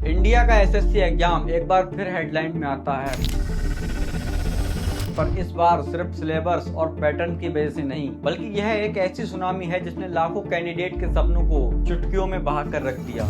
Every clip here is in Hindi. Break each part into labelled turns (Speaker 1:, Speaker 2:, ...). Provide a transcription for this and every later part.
Speaker 1: इंडिया का एसएससी एग्जाम एक बार फिर हेडलाइन में आता है, पर इस बार सिर्फ सिलेबस और पैटर्न की वजह से नहीं, बल्कि यह एक ऐसी सुनामी है जिसने लाखों कैंडिडेट के सपनों को चुटकियों में बहा कर रख दिया।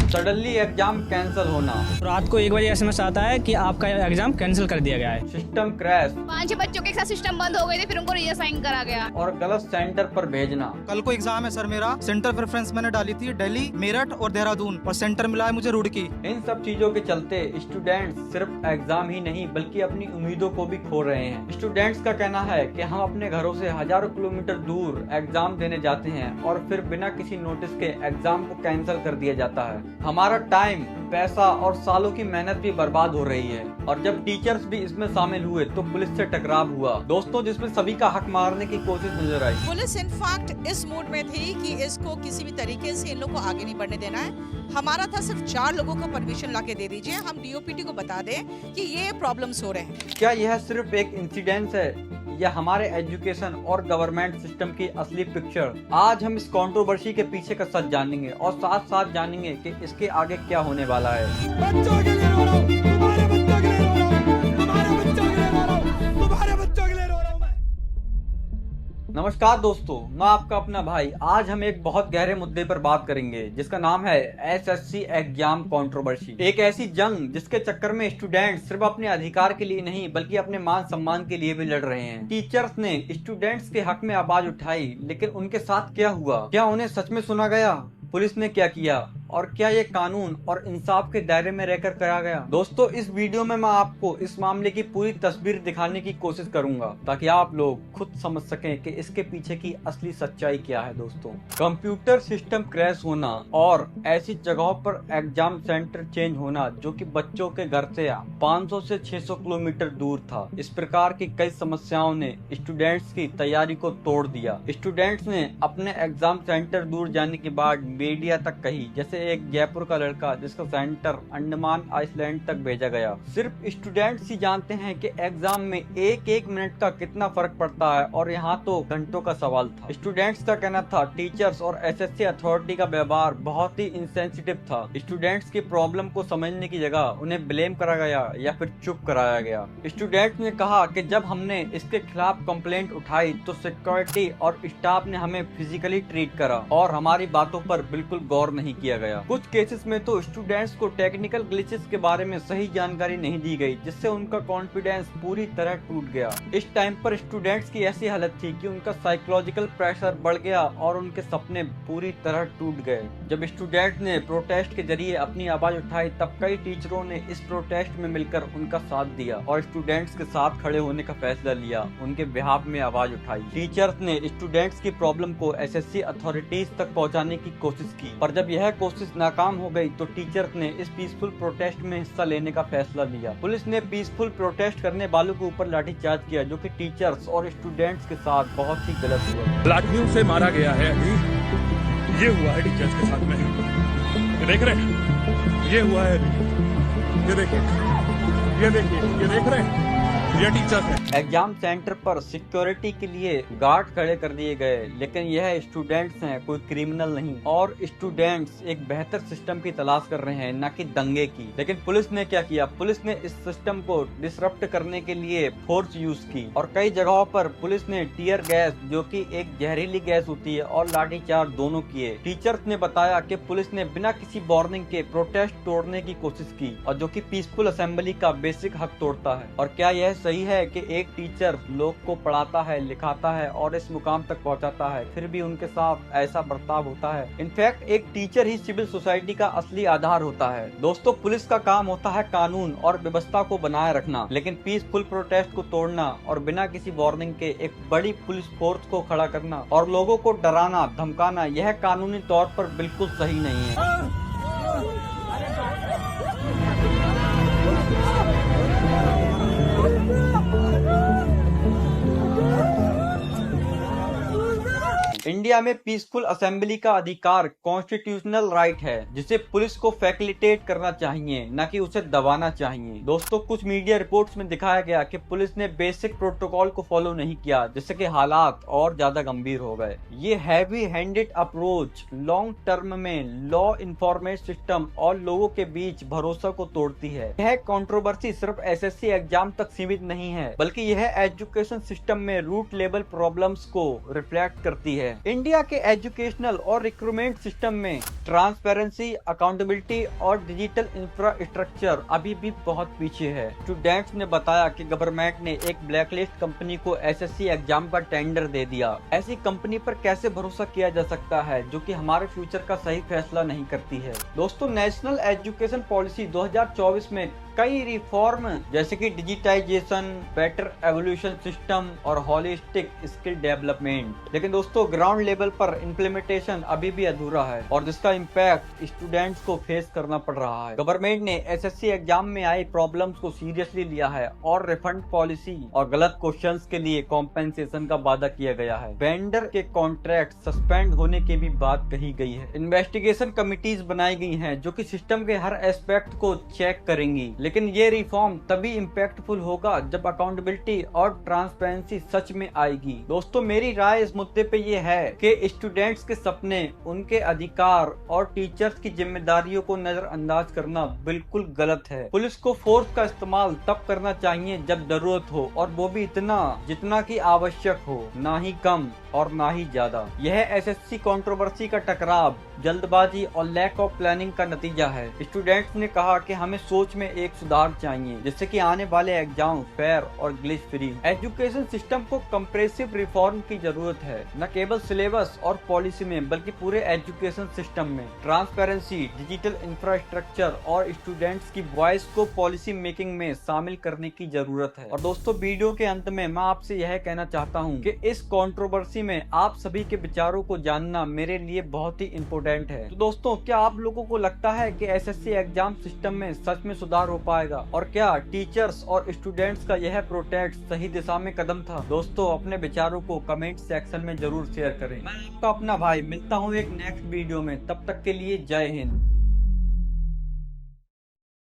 Speaker 1: सडनली एग्जाम कैंसिल होना,
Speaker 2: रात को 1 बजे एसएमएस आता है कि आपका एग्जाम कैंसिल कर दिया गया है।
Speaker 1: सिस्टम क्रैश,
Speaker 3: 5 बच्चों के साथ सिस्टम बंद हो गए थे, फिर उनको रीअसाइन करा गया
Speaker 1: और गलत सेंटर पर भेजना।
Speaker 4: कल को एग्जाम है सर मेरा। सेंटर प्रेफरेंस मैंने डाली थी दिल्ली, मेरठ और देहरादून, और सेंटर मिला है मुझे रुड़की।
Speaker 1: इन सब चीजों के चलते स्टूडेंट्स सिर्फ एग्जाम ही नहीं बल्कि अपनी उम्मीदों को भी खो रहे हैं। स्टूडेंट्स का कहना है कि हम अपने घरों से हजारों किलोमीटर दूर एग्जाम देने जाते हैं और फिर बिना किसी नोटिस के एग्जाम को कैंसिल कर दिया जाता है। हमारा टाइम, पैसा और सालों की मेहनत भी बर्बाद हो रही है। और जब टीचर्स भी इसमें शामिल हुए तो पुलिस से टकराव हुआ दोस्तों, जिसमें सभी का हक मारने की कोशिश नजर आई।
Speaker 5: पुलिस इनफैक्ट इस मूड में थी कि इसको किसी भी तरीके से इन लोग को आगे नहीं बढ़ने देना है। हमारा था सिर्फ 4 लोगों को परमिशन लाके दे दीजिए, हम डीओपीटी को बता दें कि ये प्रॉब्लम्स हो रहे हैं।
Speaker 1: क्या यह सिर्फ एक इंसिडेंस है या हमारे एजुकेशन और गवर्नमेंट सिस्टम की असली पिक्चर? आज हम इस कंट्रोवर्सी के पीछे का सच जानेंगे और साथ साथ जानेंगे कि इसके आगे क्या होने वाला है।
Speaker 6: बच्चों के लिए रो रहा हूं, तुम्हारे बच्चों के लिए रो रहा हूं, तुम्हारे बच्चों के लिए रो रहा हूं, तुम्हारे बच्चों के लिए रो रहा हूं मैं।
Speaker 1: नमस्कार दोस्तों, मैं आपका अपना भाई। आज हम एक बहुत गहरे मुद्दे पर बात करेंगे जिसका नाम है एसएससी एग्जाम कंट्रोवर्सी। एक ऐसी जंग जिसके चक्कर में स्टूडेंट सिर्फ अपने अधिकार के लिए नहीं बल्कि अपने मान सम्मान के लिए भी लड़ रहे हैं। टीचर्स ने स्टूडेंट्स के हक में आवाज उठाई, लेकिन उनके साथ क्या हुआ? क्या उन्हें सच में सुना गया? पुलिस ने क्या किया और क्या ये कानून और इंसाफ के दायरे में रहकर करा गया? दोस्तों, इस वीडियो में मैं आपको इस मामले की पूरी तस्वीर दिखाने की कोशिश करूंगा ताकि आप लोग खुद समझ सकें कि इसके पीछे की असली सच्चाई क्या है। दोस्तों, कंप्यूटर सिस्टम क्रैश होना और ऐसी जगहों पर एग्जाम सेंटर चेंज होना जो कि बच्चों के घर से 500 से 600 किलोमीटर दूर था, इस प्रकार की कई समस्याओं ने स्टूडेंट्स की तैयारी को तोड़ दिया। स्टूडेंट्स ने अपने एग्जाम सेंटर दूर जाने के बाद मीडिया तक कही, जैसे एक जयपुर का लड़का जिसका सेंटर अंडमान आइसलैंड तक भेजा गया। सिर्फ स्टूडेंट्स ही जानते हैं कि एग्जाम में एक एक मिनट का कितना फर्क पड़ता है और यहाँ तो घंटों का सवाल था। स्टूडेंट्स का कहना था टीचर्स और एसएससी अथॉरिटी का व्यवहार बहुत ही इंसेंसिटिव था। स्टूडेंट्स की प्रॉब्लम को समझने की जगह उन्हें ब्लेम करा गया या फिर चुप कराया गया। स्टूडेंट्स ने कहा कि जब हमने इसके खिलाफ कंप्लेंट उठाई तो सिक्योरिटी और स्टाफ ने हमें फिजिकली ट्रीट करा और हमारी बातों पर बिल्कुल गौर नहीं किया गया। कुछ केसेस में तो स्टूडेंट्स को टेक्निकल ग्लिचेस के बारे में सही जानकारी नहीं दी गई, जिससे उनका कॉन्फिडेंस पूरी तरह टूट गया। इस टाइम पर स्टूडेंट्स की ऐसी हालत थी कि उनका साइकोलॉजिकल प्रेशर बढ़ गया और उनके सपने पूरी तरह टूट गए। जब स्टूडेंट्स ने प्रोटेस्ट के जरिए अपनी आवाज उठाई तब कई टीचरों ने इस प्रोटेस्ट में मिलकर उनका साथ दिया और स्टूडेंट्स के साथ खड़े होने का फैसला लिया, उनके बिहाफ में आवाज उठाई। टीचर्स ने स्टूडेंट्स की प्रॉब्लम को एसएससी अथॉरिटीज तक पहुंचाने की कोशिश की, पर जब यह कोशिश नाकाम हो गई तो टीचर्स ने इस पीसफुल प्रोटेस्ट में हिस्सा लेने का फैसला लिया। पुलिस ने पीसफुल प्रोटेस्ट करने वालों के ऊपर लाठीचार्ज किया, जो कि टीचर्स और स्टूडेंट्स के साथ बहुत ही गलत हुआ।
Speaker 7: लाठियों से मारा गया है। अभी ये हुआ है टीचर्स के साथ में, ये देख रहे हैं, ये हुआ है, ये देखिए, ये देखिए, ये देख रहे हैं, ये टीचर्स है।
Speaker 1: एग्जाम सेंटर पर सिक्योरिटी के लिए गार्ड खड़े कर दिए गए, लेकिन यह स्टूडेंट्स हैं, कोई क्रिमिनल नहीं। और स्टूडेंट्स एक बेहतर सिस्टम की तलाश कर रहे हैं, न कि दंगे की। लेकिन पुलिस ने क्या किया? पुलिस ने इस सिस्टम को डिसरप्ट करने के लिए फोर्स यूज की और कई जगहों पर पुलिस ने टीयर गैस, जो कि एक जहरीली गैस होती है, और लाठीचार्ज दोनों किए। टीचर्स ने बताया कि पुलिस ने बिना किसी वार्निंग के प्रोटेस्ट तोड़ने की कोशिश की, और जो कि पीसफुल असेंबली का बेसिक हक तोड़ता है। और क्या यह सही है कि एक टीचर लोग को पढ़ाता है, लिखाता है और इस मुकाम तक पहुंचाता है, फिर भी उनके साथ ऐसा बर्ताव होता है? इनफैक्ट एक टीचर ही सिविल सोसाइटी का असली आधार होता है। दोस्तों, पुलिस का काम होता है कानून और व्यवस्था को बनाए रखना, लेकिन पीसफुल प्रोटेस्ट को तोड़ना और बिना किसी वार्निंग के एक बड़ी पुलिस फोर्स को खड़ा करना और लोगों को डराना धमकाना, यह कानूनी तौर पर बिल्कुल सही नहीं है। इंडिया में पीसफुल असेंबली का अधिकार कॉन्स्टिट्यूशनल राइट है, जिसे पुलिस को फैसिलिटेट करना चाहिए, न कि उसे दबाना चाहिए। दोस्तों, कुछ मीडिया रिपोर्ट्स में दिखाया गया कि पुलिस ने बेसिक प्रोटोकॉल को फॉलो नहीं किया, जिससे कि हालात और ज्यादा गंभीर हो गए। ये heavy handed approach long term में लॉ इन्फॉर्मेशन सिस्टम और लोगों के बीच भरोसा को तोड़ती है। यह कंट्रोवर्सी सिर्फ एसएससी एग्जाम तक सीमित नहीं है, बल्कि यह एजुकेशन सिस्टम में रूट लेवल प्रॉब्लम्स को रिफ्लेक्ट करती है। इंडिया के एजुकेशनल और रिक्रूटमेंट सिस्टम में ट्रांसपेरेंसी, अकाउंटेबिलिटी और डिजिटल इंफ्रास्ट्रक्चर अभी भी बहुत पीछे है। स्टूडेंट्स ने बताया कि गवर्नमेंट ने एक ब्लैकलिस्ट कंपनी को एसएससी एग्जाम का टेंडर दे दिया। ऐसी कंपनी पर कैसे भरोसा किया जा सकता है जो कि हमारे फ्यूचर का सही फैसला नहीं करती है। दोस्तों, नेशनल एजुकेशन पॉलिसी 2024 में कई रिफॉर्म जैसे कि डिजिटाइजेशन, बेटर एवोल्यूशन सिस्टम और होलिस्टिक स्किल डेवलपमेंट, लेकिन दोस्तों ग्राउंड लेवल पर इम्प्लीमेंटेशन अभी भी अधूरा है और जिसका इम्पैक्ट स्टूडेंट्स को फेस करना पड़ रहा है। गवर्नमेंट ने एसएससी एग्जाम में आई प्रॉब्लम्स को सीरियसली लिया है और रिफंड पॉलिसी और गलत क्वेश्चंस के लिए कॉम्पेंसेशन का वादा किया गया है। वेंडर के कॉन्ट्रैक्ट सस्पेंड होने की भी बात कही गई है। इन्वेस्टिगेशन कमिटीज बनाई गई हैं जो कि सिस्टम के हर एस्पेक्ट को चेक करेंगी, लेकिन ये रिफॉर्म तभी इम्पैक्टफुल होगा जब अकाउंटेबिलिटी और ट्रांसपेरेंसी सच में आएगी। दोस्तों, मेरी राय इस मुद्दे पे ये है कि स्टूडेंट्स के सपने, उनके अधिकार और टीचर्स की जिम्मेदारियों को नजरअंदाज करना बिल्कुल गलत है। पुलिस को फोर्स का इस्तेमाल तब करना चाहिए जब जरूरत हो, और वो भी इतना जितना कि आवश्यक हो, ना ही कम और ना ही ज्यादा। यह एसएससी कंट्रोवर्सी का टकराव जल्दबाजी और लैक ऑफ प्लानिंग का नतीजा है। स्टूडेंट्स ने कहा कि हमें सोच में एक सुधार चाहिए, जिससे कि आने वाले एग्जाम फेयर और ग्लिच फ्री। एजुकेशन सिस्टम को कंप्रेसिव रिफॉर्म की जरूरत है, न केवल सिलेबस और पॉलिसी में बल्कि पूरे एजुकेशन सिस्टम में। ट्रांसपेरेंसी, डिजिटल इंफ्रास्ट्रक्चर और स्टूडेंट्स की वॉइस को पॉलिसी मेकिंग में शामिल करने की जरूरत है। और दोस्तों, वीडियो के अंत में मैं आपसे यह कहना चाहता हूँ कि इस कंट्रोवर्सी में आप सभी के विचारों को जानना मेरे लिए बहुत ही इम्पोर्टेंट है। तो दोस्तों, क्या आप लोगों को लगता है कि एसएससी एग्जाम सिस्टम में सच में सुधार हो पाएगा, और क्या टीचर्स और स्टूडेंट्स का यह प्रोटेस्ट सही दिशा में कदम था? दोस्तों, अपने विचारों को कमेंट सेक्शन में जरूर शेयर करें। मैं आपका अपना भाई मिलता हूँ एक नेक्स्ट वीडियो में, तब तक के लिए जय हिंद।